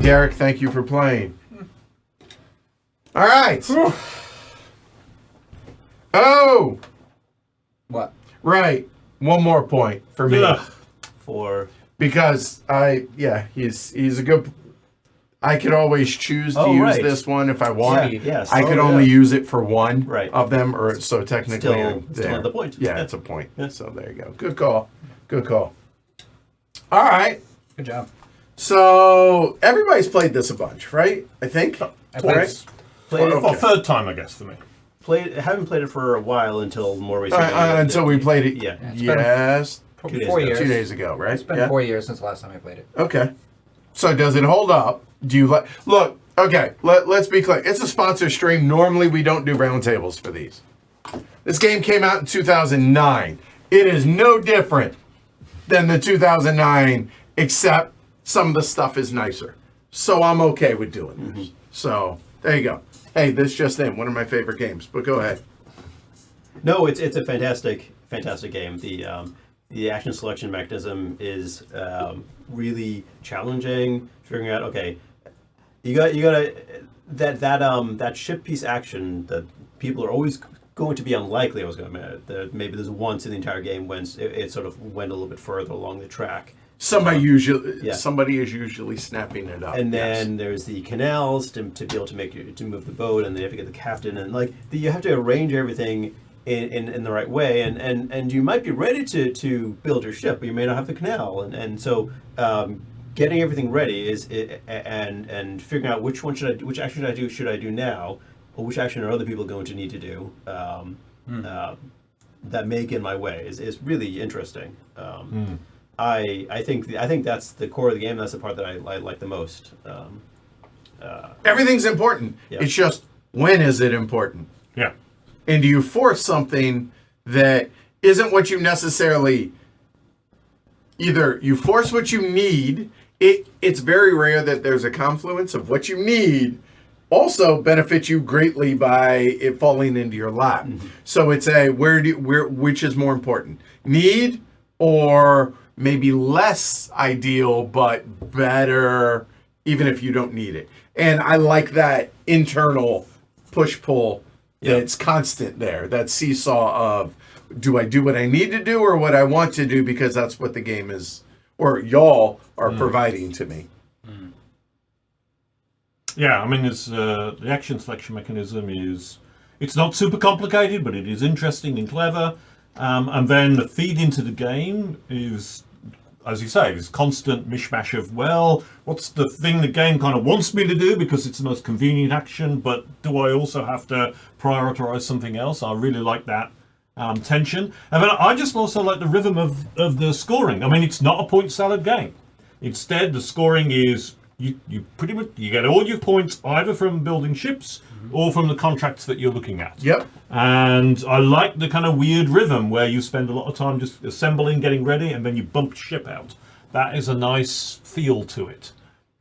Derek, thank you for playing. All right. Oh! What? Right. One more point for me. Because he's a good... I could always choose to use this one if I want. Yes. I could only use it for one Right. of them, or so technically still at the point. Yeah, it's a point. Yeah. So there you go. Good call. Good call. All right. Good job. So everybody's played this a bunch, right? I think. Twice. Played it, Well, third time, I guess, for me. haven't played it for a while until more recently. Until we played it. Yeah. Yes. 4 years. 2 days ago, right? It's been 4 years since the last time I played it. Okay. So does it hold up? Do you like... Look, okay, let's be clear. It's a sponsor stream. Normally we don't do roundtables for these. This game came out in 2009. It is no different than the 2009, except some of the stuff is nicer. So I'm okay with doing this. So there you go. Hey, this just in. One of my favorite games, but go ahead. No, it's a fantastic game. The action selection mechanism is really challenging. Figuring out, okay, you got that ship piece action that people are always going to be unlikely. Maybe there's once in the entire game when it sort of went a little bit further along the track. Somebody is usually snapping it up. And then there's the canals to be able to move the boat, and then you have to get the captain, and you have to arrange everything in the right way, and you might be ready to build your ship, but you may not have the canal, and so getting everything ready and figuring out which action should I do now, or which action are other people going to need to do that may get in my way is really interesting. I think that's the core of the game. That's the part that I like the most. Everything's important. Yeah. It's just, when is it important? Yeah. And do you force something that isn't what you necessarily... Either you force what you need. It's very rare that there's a confluence of what you need also benefits you greatly by it falling into your lap. Mm-hmm. So it's which is more important? Need, or maybe less ideal but better even if you don't need it. And I like that internal push-pull that's constant there, that seesaw of, do I do what I need to do or what I want to do because that's what the game is, or y'all are providing to me. Yeah, I mean, the action selection mechanism it's not super complicated, but it is interesting and clever. And then the feed into the game is, as you say, this constant mishmash of, well, what's the thing the game kind of wants me to do because it's the most convenient action, but do I also have to prioritize something else? I really like that tension. And then I just also like the rhythm of the scoring. I mean, it's not a point salad game. Instead, the scoring is you pretty much you get all your points either from building ships or from the contracts that you're looking at. Yep. And I like the kind of weird rhythm where you spend a lot of time just assembling, getting ready, and then you bump ship out. That is a nice feel to it.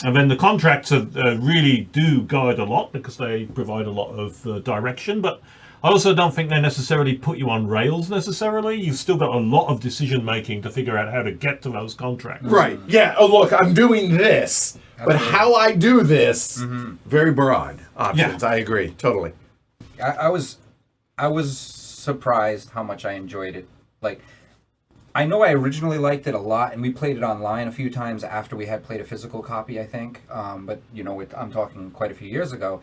And then the contracts really do guide a lot because they provide a lot of direction, but I also don't think they necessarily put you on rails necessarily. You've still got a lot of decision making to figure out how to get to those contracts. Right. Yeah. Oh, look, I'm doing this, but how I do this, very broad options. Yeah. I agree. Totally. I was surprised how much I enjoyed it. Like, I know I originally liked it a lot, and we played it online a few times after we had played a physical copy, I think. But, I'm talking quite a few years ago.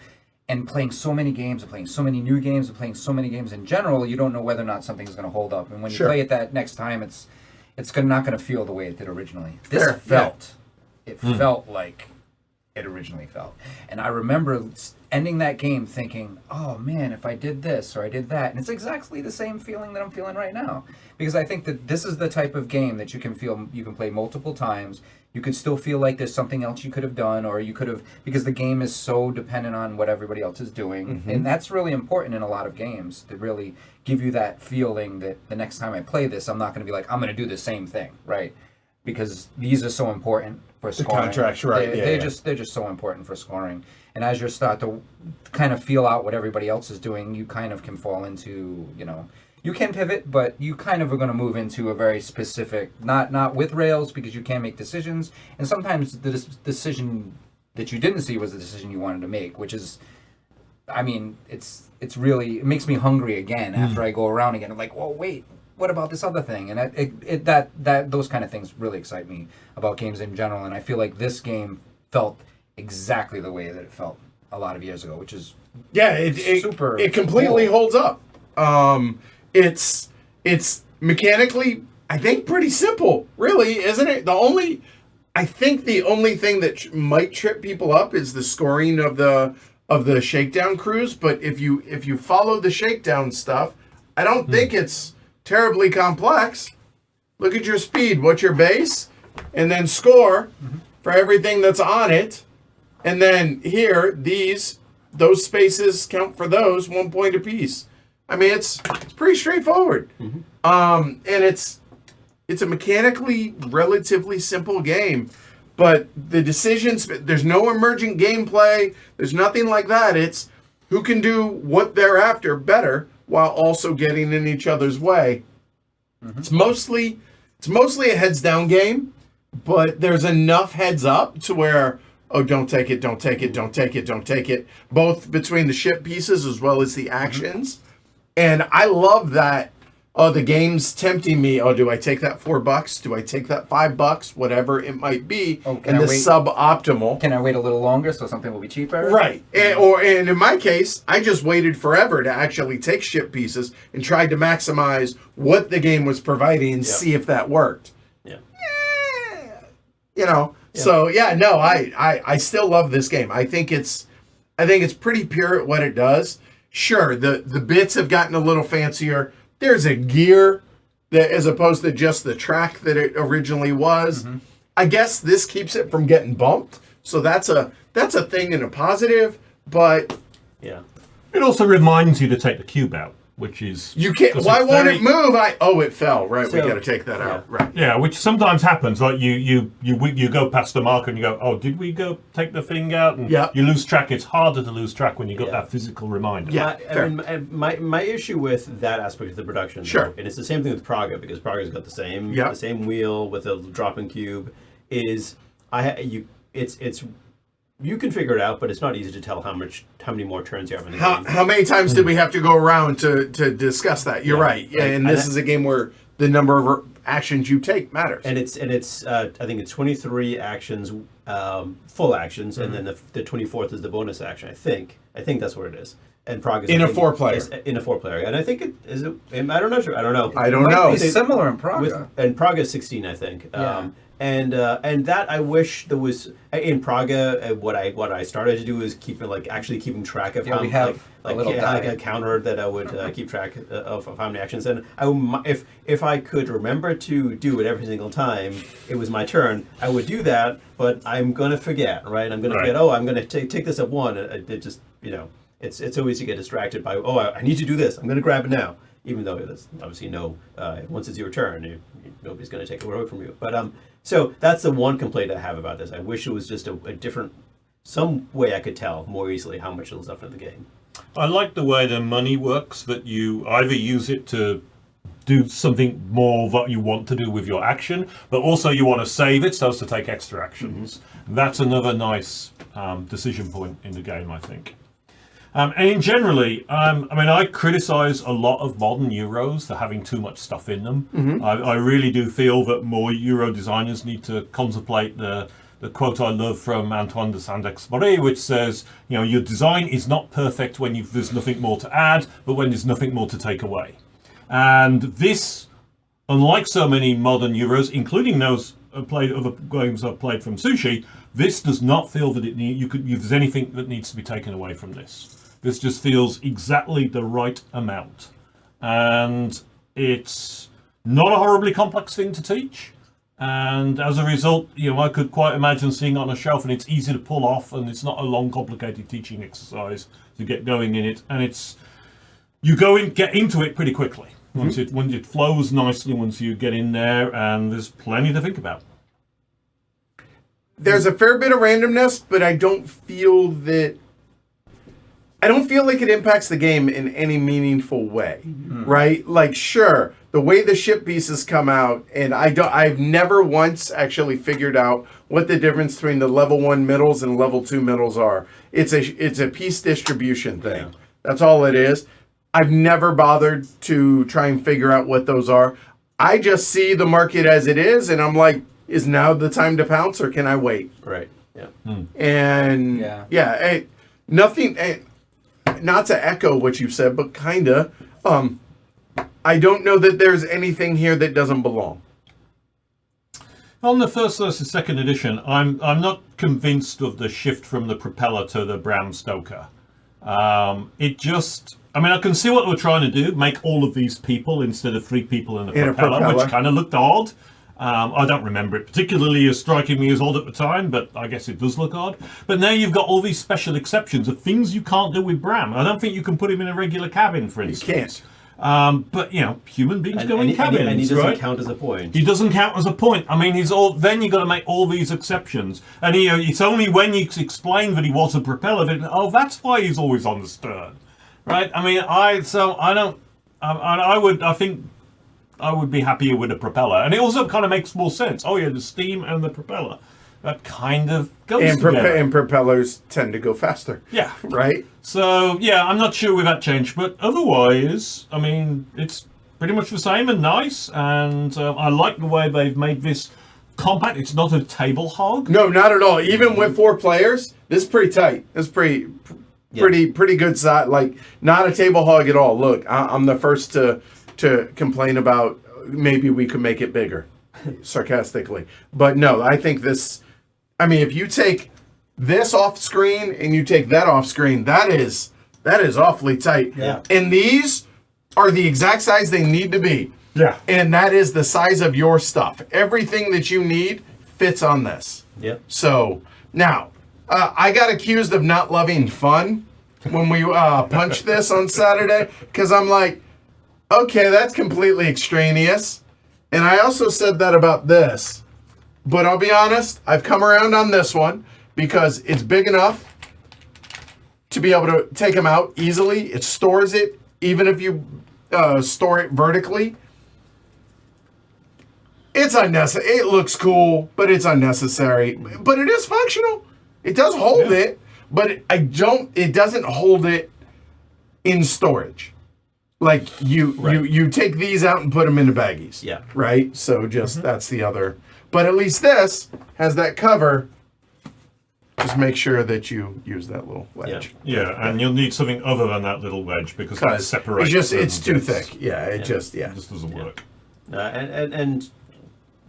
And playing so many games, and playing so many new games, and playing so many games in general, you don't know whether or not something's going to hold up. And when you play it that next time, it's not going to feel the way it did originally. This felt like it originally felt. And I remember ending that game thinking, oh man, if I did this or I did that. And it's exactly the same feeling that I'm feeling right now. Because I think that this is the type of game that you can play multiple times. You could still feel like there's something else you could have done, or you could have, because the game is so dependent on what everybody else is doing. Mm-hmm. And that's really important in a lot of games, to really give you that feeling that the next time I play this, I'm not going to be like, I'm going to do the same thing, right? Because these are so important for scoring. The contracts, right. They're just so important for scoring. And as you start to kind of feel out what everybody else is doing, you kind of can fall into, you can pivot, but you kind of are going to move into a very specific, not with rails, because you can make decisions, and sometimes the decision that you didn't see was the decision you wanted to make, which is, I mean, it's really, it makes me hungry again after I go around again. I'm like, well, wait, what about this other thing? And that those kind of things really excite me about games in general, and I feel like this game felt exactly the way that it felt a lot of years ago, which is it completely holds up. It's mechanically, I think, pretty simple, really, isn't it? I think the only thing that might trip people up is the scoring of the Shakedown cruise. But if you follow the Shakedown stuff, I don't think it's terribly complex. Look at your speed, what's your base, and then score for everything that's on it. And then here, those spaces count for those, 1 point apiece. I mean, it's pretty straightforward. And it's a mechanically relatively simple game, but the decisions, there's no emergent gameplay, there's nothing like that. It's who can do what they're after better while also getting in each other's way. It's mostly a heads down game, but there's enough heads up to where, oh, don't take it, don't take it, don't take it, don't take it, both between the ship pieces as well as the actions. And I love that. Oh, the game's tempting me. Oh, do I take that $4? Do I take that $5? Whatever it might be. Oh, and the suboptimal. Can I wait a little longer so something will be cheaper? Right. And in my case, I just waited forever to actually take ship pieces and tried to maximize what the game was providing and see if that worked. Yeah. So yeah, no, I still love this game. I think it's pretty pure at what it does. Sure, the bits have gotten a little fancier. There's a gear that, as opposed to just the track that it originally was. I guess this keeps it from getting bumped. So that's a thing and a positive. But Yeah. It also reminds you to take the cube out, which is you can't. Why won't it move? It fell. Right, we got to take that out. Right. yeah, which sometimes happens. Like you go past the marker and you go, oh, did we go take the thing out? And you lose track. It's harder to lose track when you got that physical reminder. Yeah. I mean, my issue with that aspect of the production, Sure, and it's the same thing with Praga, because Praga's got the same wheel with a dropping cube. Is it's you can figure it out, but it's not easy to tell how many more turns you have in the game. How many times did we have to go around to discuss that? You're right. Yeah, and this is a game where the number of actions you take matters. And it's I think it's 23 actions, full actions, and then the 24th is the bonus action. I think that's what it is. And Prague is in a 4-player. In a 4-player, and I think it is. I don't know. I don't know. I don't know. It's similar in Prague. And Prague is 16, I think. And that I wish there was in Praga. What I started to do is actually keeping track of how we have a counter that I would keep track of how many actions. And if I could remember to do it every single time it was my turn, I would do that. But I'm gonna forget, right? I'm gonna forget. Oh, I'm gonna take this at one. It just it's always to get distracted by I need to do this. I'm gonna grab it now. Even though there's obviously once it's your turn, nobody's going to take it away from you. But so that's the one complaint I have about this. I wish it was just a different, some way I could tell more easily how much is left in the game. I like the way the money works, that you either use it to do something more that you want to do with your action, but also you want to save it so as to take extra actions. That's another nice decision point in the game, I think. And generally, I criticize a lot of modern Euros for having too much stuff in them. I really do feel that more Euro designers need to contemplate the quote I love from Antoine de Saint-Exupéry, which says, your design is not perfect when there's nothing more to add, but when there's nothing more to take away. And this, unlike so many modern Euros, including those other games I've played from Sushi, this does not feel that there's anything that needs to be taken away from this. This just feels exactly the right amount. And it's not a horribly complex thing to teach. And as a result, I could quite imagine seeing it on a shelf, and it's easy to pull off, and it's not a long, complicated teaching exercise to get going in it. And you get into it pretty quickly. Once it flows nicely, once you get in there, and there's plenty to think about. There's a fair bit of randomness, but I don't feel that I don't feel like it impacts the game in any meaningful way, right? Like, sure, the way the ship pieces come out, and I've never once actually figured out what the difference between the level 1 middles and level 2 middles are. It's a piece distribution thing. Yeah. That's all it is. I've never bothered to try and figure out what those are. I just see the market as it is, and I'm like, is now the time to pounce, or can I wait? Right. Yeah. And nothing. Not to echo what you said, but kinda. I don't know that there's anything here that doesn't belong. On the first versus second edition, I'm not convinced of the shift from the propeller to the Bram Stoker. It just, I mean, I can see what they were trying to do, make all of these people instead of 3 people in a propeller, which kind of looked odd. I don't remember it particularly as striking me as odd at the time, but I guess it does look odd. But now you've got all these special exceptions of things you can't do with Bram. I don't think you can put him in a regular cabin, for instance. You can't. But human beings go in cabins, and he doesn't right? count as a point. He doesn't count as a point. I mean, then you've got to make all these exceptions. And it's only when you explain that he was a propeller that, that's why he's always on the stern. Right? I mean, I think I would be happier with a propeller. And it also kind of makes more sense. Oh yeah, the steam and the propeller. That kind of goes together. And propellers tend to go faster. Yeah. Right? So, I'm not sure with that change. But otherwise, I mean, it's pretty much the same and nice. And I like the way they've made this compact. It's not a table hog. No, not at all. Even with 4 players, this is pretty tight. It's pretty good size. Like, not a table hog at all. Look, I'm the first to complain about maybe we could make it bigger, sarcastically. But no, I think this, I mean, if you take this off screen and you take that off screen, that is awfully tight. Yeah. And these are the exact size they need to be. Yeah. And that is the size of your stuff. Everything that you need fits on this. Yep. So now, I got accused of not loving fun when we punched this on Saturday, because I'm like, okay, that's completely extraneous. And I also said that about this. But I'll be honest, I've come around on this one because it's big enough to be able to take them out easily. It stores it, even if you store it vertically. It's unnecessary. It looks cool, but it's unnecessary. But it is functional. It does hold it, but it doesn't hold it in storage. Like you take these out and put them into baggies. Yeah. Right? So just that's the other. But at least this has that cover. Just make sure that you use that little wedge. Yeah, and you'll need something other than that little wedge because that separates. It's too thick. Yeah, it just doesn't work. And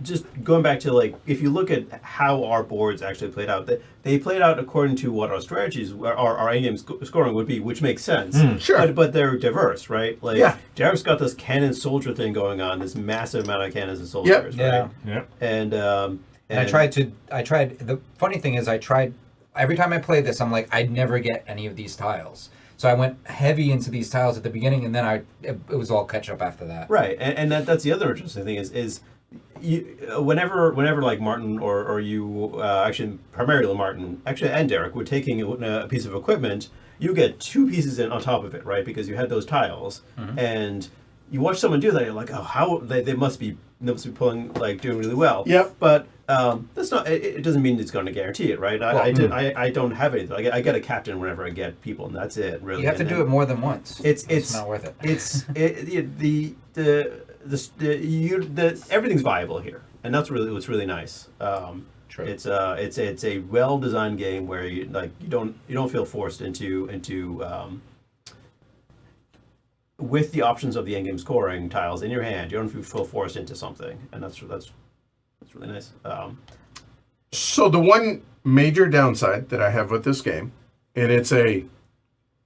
just going back to, like, if you look at how our boards actually played out, they played out according to what our strategies, our in-game scoring would be, which makes sense. Sure. But they're diverse, right? Like, Yeah. Derek's got this cannon soldier thing going on, this massive amount of cannons and soldiers, right? Yeah. And I tried. The funny thing is, every time I play this, I'm like, I'd never get any of these tiles. So I went heavy into these tiles at the beginning, and then it was all catch up after that. Right, and that's the other interesting thing is you, whenever like Martin or you, actually primarily Martin, actually and Derek, were taking a piece of equipment, you get 2 pieces in on top of it, right? Because you had those tiles, and you watch someone do that, you're like, oh, how they must be pulling, like, doing really well. Yep. But that's not. It doesn't mean it's going to guarantee it, right? I don't have anything. I get a captain whenever I get people, and that's it. Really, You have to do it more than once. It's not worth it. Everything's viable here, and that's really what's really nice. True. It's a well designed game where you don't feel forced into with the options of the end game scoring tiles in your hand. You don't feel forced into something, and that's really nice. So the one major downside that I have with this game, and it's a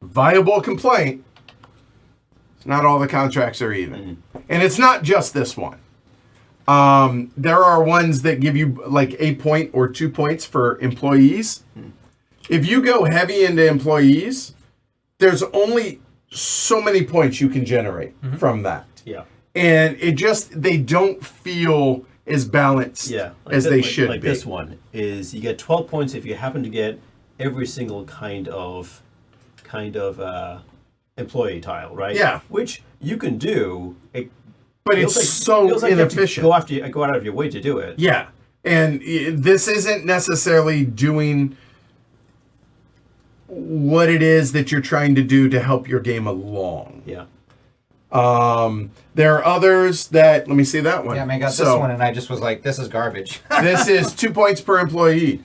viable complaint, it's not all the contracts are even. And it's not just this one. There are ones that give you like 1 point or 2 points for employees. If you go heavy into employees, there's only so many points you can generate from that. Yeah. And they don't feel as balanced as they should be. Like this one is, you get 12 points if you happen to get every single kind of kind of employee tile, right? Yeah. Which you can do. But it's so feels like inefficient. You have to go out of your way to do it. Yeah. And this isn't necessarily doing what it is that you're trying to do to help your game along. Yeah. There are others that, let me see that one. Yeah, I mean, I got this one, and I just was like, this is garbage. This is 2 points per employee.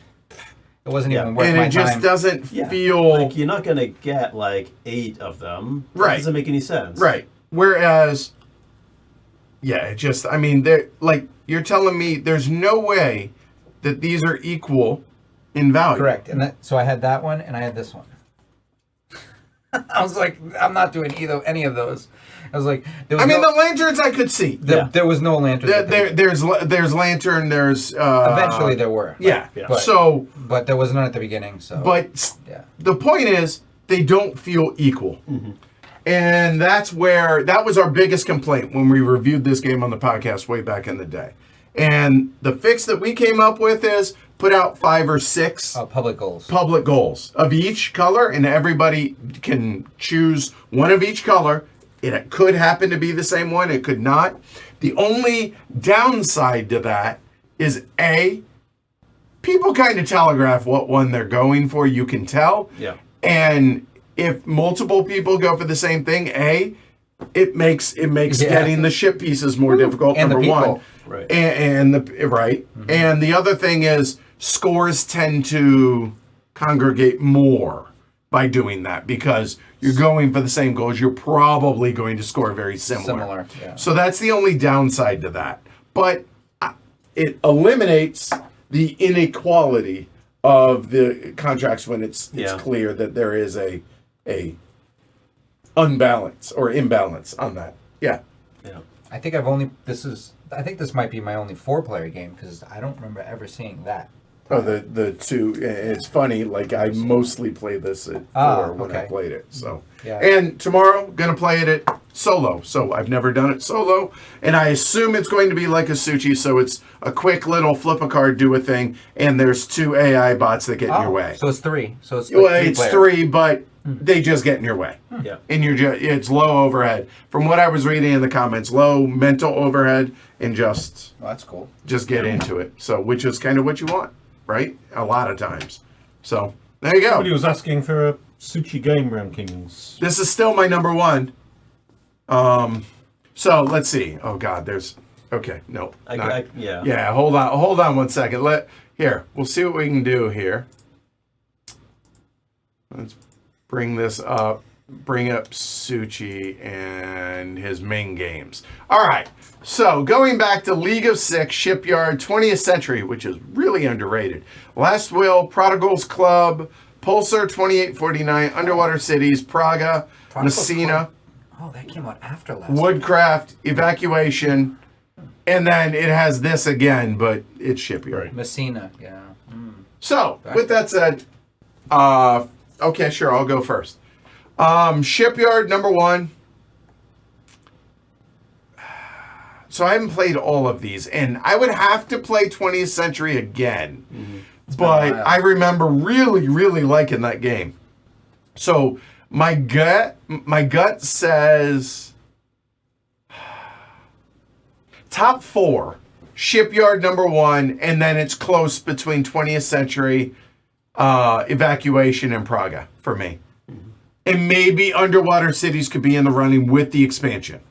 It wasn't even worth And my it just time. doesn't Yeah. feel... Like, you're not going to get, like, 8 of them. Right. That doesn't make any sense. Right. Whereas, yeah, it just, I mean, they're like, you're telling me there's no way that these are equal in value. Correct. And so I had that one, and I had this one. I was like, I'm not doing any of those. I was like, there was the lanterns I could see. there was no lantern. There's lantern. There's Eventually there were. Yeah. Yeah. But there was none at the beginning. So. But yeah. the point is, they don't feel equal. Mm-hmm. And that was our biggest complaint when we reviewed this game on the podcast way back in the day. And the fix that we came up with is put out 5 or 6 Public goals of each color, and everybody can choose one of each color. It could happen to be the same one. It could not. The only downside to that is people kind of telegraph what one they're going for. You can tell. Yeah. And if multiple people go for the same thing, it makes getting the ship pieces more difficult. And the number people. one, Right. and the other thing is scores tend to congregate more by doing that because you're going for the same goals. You're probably going to score very similar. Yeah. So that's the only downside to that. But it eliminates the inequality of the contracts when it's clear that there is a unbalance or imbalance on that. Yeah. Yeah. I think this might be my only 4-player game because I don't remember ever seeing that. Oh, the 2. It's funny. Like I mostly played this at 4 when I played it. So Yeah. And tomorrow gonna play it at solo. So I've never done it solo, and I assume it's going to be like a Suchi. So it's a quick little flip a card, do a thing, and there's 2 AI bots that get in your way. So it's 3. So it's It's 3, but they just get in your way. Yeah. And it's low overhead. From what I was reading in the comments, low mental overhead and just that's cool. get into it. So which is kind of what you want, right? A lot of times. So there you go. Somebody was asking for a Suchi game rankings. This is still my number 1. So let's see. Oh God, no. Yeah, hold on 1 second. We'll see what we can do here. Let's bring this up. Bring up Suchi and his main games. All right. So going back to League of Six, Shipyard, 20th Century, which is really underrated. Last Will, Prodigals Club, Pulsar 2849, Underwater Cities, Praga, Messina. Oh, that came out after last. Woodcraft, Evacuation, and then it has this again, but it's Shipyard. Messina, yeah. So, with that said, okay, sure, I'll go first. Shipyard, number 1. So I haven't played all of these, and I would have to play 20th Century again. Mm-hmm. But I remember really, really liking that game. So my gut says top 4, Shipyard number 1, and then it's close between 20th Century, Evacuation, and Praga for me. Mm-hmm. And maybe Underwater Cities could be in the running with the expansion.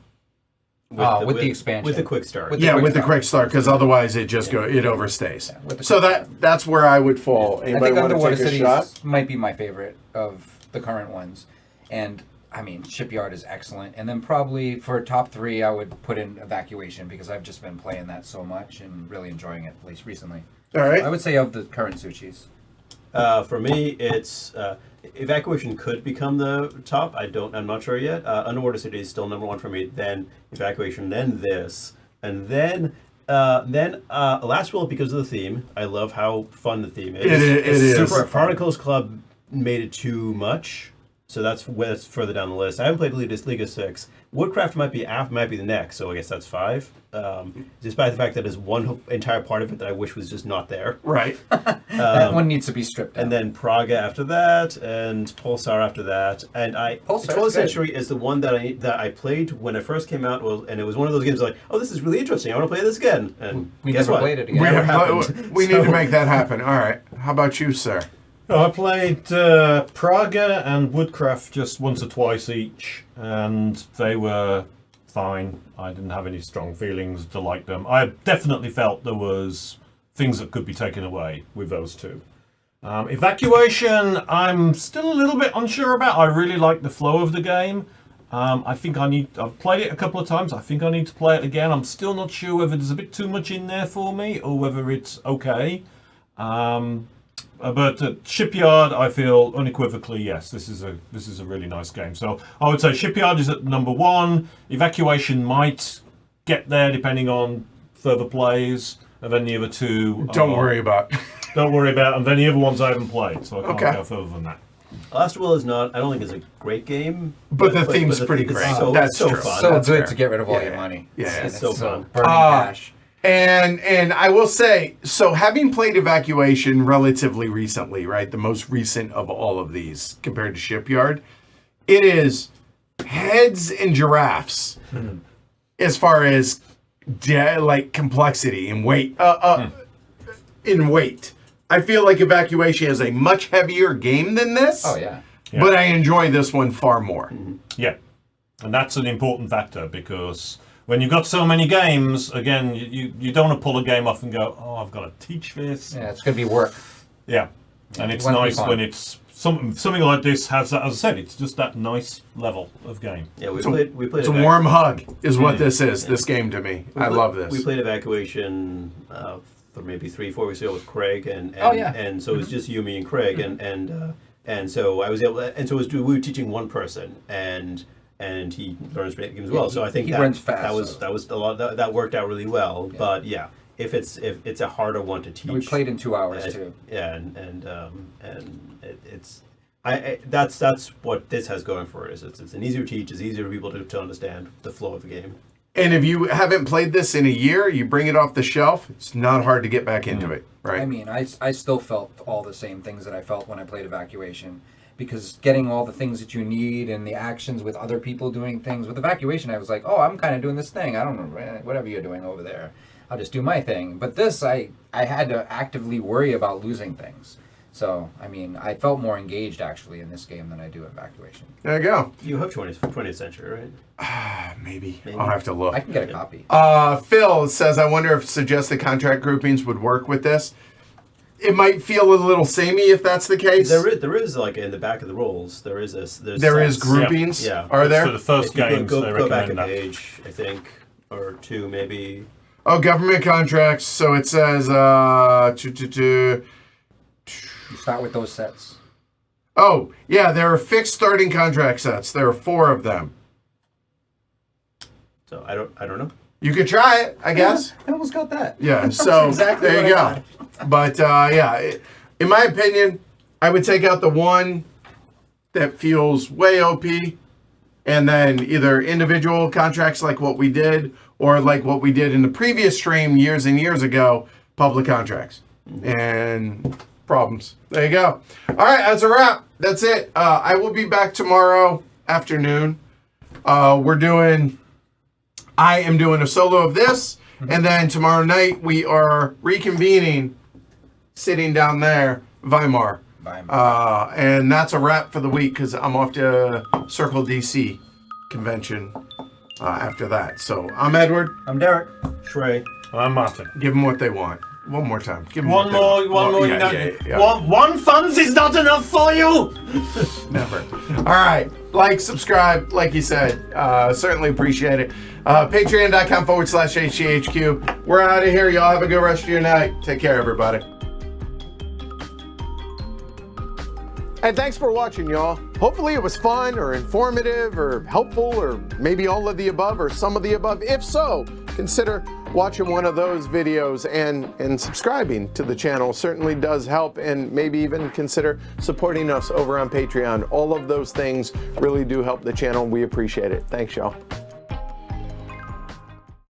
With the expansion. With the quick start. With the quick start, because otherwise it just it overstays. Yeah, so that's where I would fall. I Anybody think want to Underwater take a Cities shot? might be my favorite of the current ones. And, I mean, Shipyard is excellent. And then probably for top 3, I would put in Evacuation because I've just been playing that so much and really enjoying it, at least recently. All right. I would say of the current Suchis. For me, it's Evacuation could become the top. I'm not sure yet. Underwater City is still number 1 for me. Then Evacuation, then this, and then Last Will because of the theme. I love how fun the theme is. It is. Super Particles Club made it too much, so that's further down the list. I haven't played League of Six. Woodcraft might be the next, so I guess that's 5. Despite the fact that there's one entire part of it that I wish was just not there. Right. That one needs to be stripped down. And then Praga after that, and Pulsar after that, and Pulsar's 12th good. Century is the one that I played when it first came out, and it was one of those games like, oh, this is really interesting. I want to play this again. And We guess never what? played it again. We, Never happened. we need to make that happen. All right. How about you, sir? I played Praga and Woodcraft just once or twice each, and they were fine. I didn't have any strong feelings to like them. I definitely felt there was things that could be taken away with those two. Evacuation, I'm still a little bit unsure about. I really like the flow of the game. I think I've played it a couple of times. I think I need to play it again. I'm still not sure whether there's a bit too much in there for me or whether it's okay. But at Shipyard, I feel unequivocally, yes, this is a really nice game. So I would say Shipyard is at number 1. Evacuation might get there depending on further plays, and then the other two. Don't worry about. Don't worry about, and then the other ones I haven't played, so I can't Okay. go further than that. Last Will is not. I don't think it's a great game, But the theme's pretty it's great. So, That's so true. fun. So That's good fair. to get rid of all your Yeah. money. Yeah. It's so fun. Burning cash. And I will say, so having played Evacuation relatively recently, right, the most recent of all of these compared to Shipyard, it is heads and giraffes as far as like complexity and weight. In weight, I feel like Evacuation is a much heavier game than this. Oh, yeah. Yeah. But I enjoy this one far more. Yeah, and that's an important factor because when you've got so many games, again, you don't want to pull a game off and go, oh, I've got to teach this. Yeah, it's going to be work. Yeah, and it's It won't be nice fun. when it's something like this has that. As I said, it's just that nice level of game. Yeah, we played. It's a warm hug, is what this is. This game to me, I love this. We played Evacuation for maybe 3-4 weeks ago with Craig, and Oh, yeah. and so it was just you, me, and Craig, and so I was able to, and so we were teaching one person, and he learns great games as well. So I think he that runs fast, that was a lot that worked out really well. Yeah. But yeah, if it's a harder one to teach. And we played in 2 hours, too. Yeah, and that's what this has going for it. Is it's an easier teach. It's easier for people to understand the flow of the game. And if you haven't played this in a year, you bring it off the shelf, it's not hard to get back into it, right? I mean, I still felt all the same things that I felt when I played Evacuation. Because getting all the things that you need and the actions with other people doing things. With Evacuation, I was like, oh, I'm kind of doing this thing. I don't know, whatever you're doing over there. I'll just do my thing. But this, I had to actively worry about losing things. So, I mean, I felt more engaged, actually, in this game than I do Evacuation. There you go. You have 20th century, right? Maybe. I'll have to look. I can get a copy. Phil says, I wonder if suggested contract groupings would work with this. It might feel a little samey if that's the case. There is like in the back of the rolls. There is There is sets. groupings. Yeah. Are there? For the first If you games, they go back a recommend that. page, I think, or 2 maybe. Oh, government contracts. So it says, You start with those sets. oh, yeah, there are fixed starting contract sets. There are 4 of them. So I don't know. You could try it, I guess. I almost got that. Yeah, so exactly there you what I go. But in my opinion, I would take out the one that feels way OP, and then either individual contracts like what we did, or like what we did in the previous stream years and years ago, public contracts and problems. There you go. All right, that's a wrap. That's it. I will be back tomorrow afternoon. I am doing a solo of this, and then tomorrow night we are reconvening, sitting down there, Weimar. And that's a wrap for the week because I'm off to Circle DC convention after that. So I'm Edward. I'm Derek. Trey. I'm Martin. Give them what they want. One more time. Give them One more. One funds is not enough for you. Never. All right. Like, subscribe, like you said. Certainly appreciate it. Patreon.com/HGHQ. We're out of here. Y'all have a good rest of your night. Take care, everybody. And thanks for watching, y'all. Hopefully it was fun or informative or helpful or maybe all of the above or some of the above. If so, consider watching one of those videos and subscribing to the channel certainly does help, and maybe even consider supporting us over on Patreon. All of those things really do help the channel. We appreciate it. Thanks, y'all.